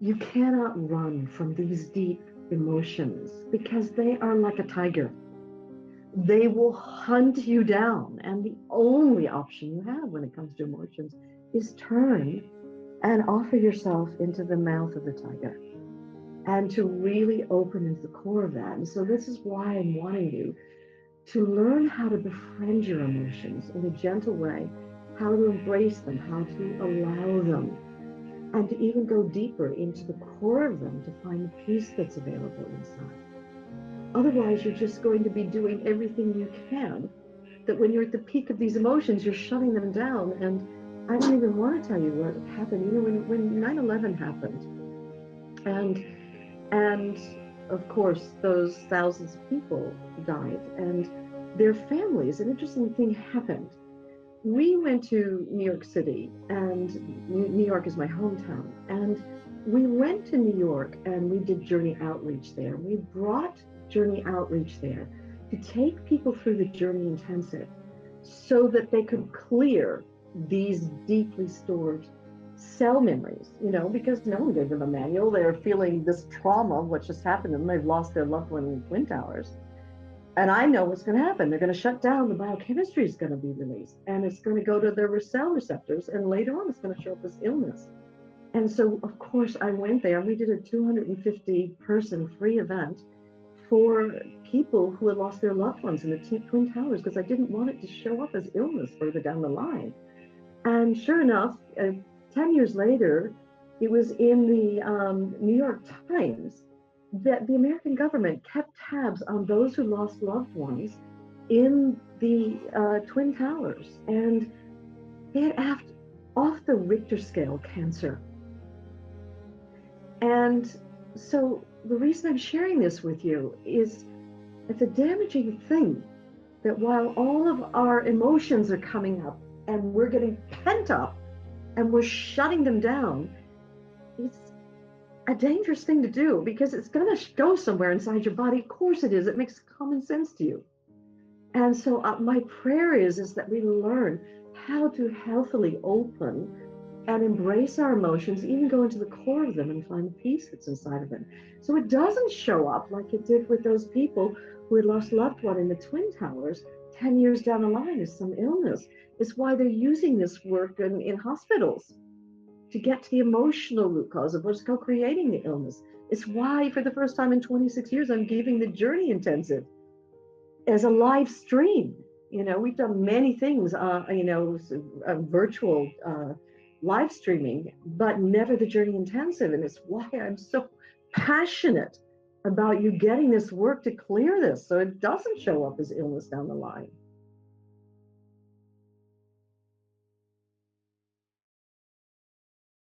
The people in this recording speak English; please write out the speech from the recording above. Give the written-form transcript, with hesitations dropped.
You cannot run from these deep emotions because they are like a tiger. They will hunt you down. And the only option you have when it comes to emotions is turn and offer yourself into the mouth of the tiger and to really open into the core of that. And so this is why I'm wanting you to learn how to befriend your emotions in a gentle way, how to embrace them, how to allow them, and to even go deeper into the core of them to find the peace that's available inside. Otherwise, you're just going to be doing everything you can, that when you're at the peak of these emotions, you're shutting them down. And I don't even want to tell you what happened. You know, when 9/11 happened, and and of course, those thousands of people died, and their families, an interesting thing happened. We went to New York City, and New York is my hometown. And we went to New York and we did Journey Outreach there. We brought Journey Outreach there to take people through the Journey Intensive so that they could clear these deeply stored cell memories, you know, because no one gave them a manual. They're feeling this trauma of what just happened to them. They've lost their loved one in Twin Towers. And I know what's going to happen. They're going to shut down. The biochemistry is going to be released, and it's going to go to their cell receptors. And later on, it's going to show up as illness. And so, of course, I went there. We did a 250-person free event for people who had lost their loved ones in the Twin Towers because I didn't want it to show up as illness further down the line. And sure enough, 10 years later, it was in the New York Times that the American government kept tabs on those who lost loved ones in the Twin Towers. And they had off the Richter scale cancer. And so the reason I'm sharing this with you is it's a damaging thing that while all of our emotions are coming up and we're getting pent up and we're shutting them down, it's a dangerous thing to do because it's going to go somewhere inside your body. Of course it is. It makes common sense to you. And so my prayer is that we learn how to healthily open and embrace our emotions, even go into the core of them and find the peace that's inside of them. So it doesn't show up like it did with those people who had lost loved one in the Twin Towers 10 years down the line as some illness. It's why they're using this work in hospitals to get to the emotional root cause of what's co-creating the illness. It's why for the first time in 26 years, I'm giving the Journey Intensive as a live stream. You know, we've done many things, virtual live streaming, but never the Journey Intensive. And it's why I'm so passionate about you getting this work to clear this so it doesn't show up as illness down the line.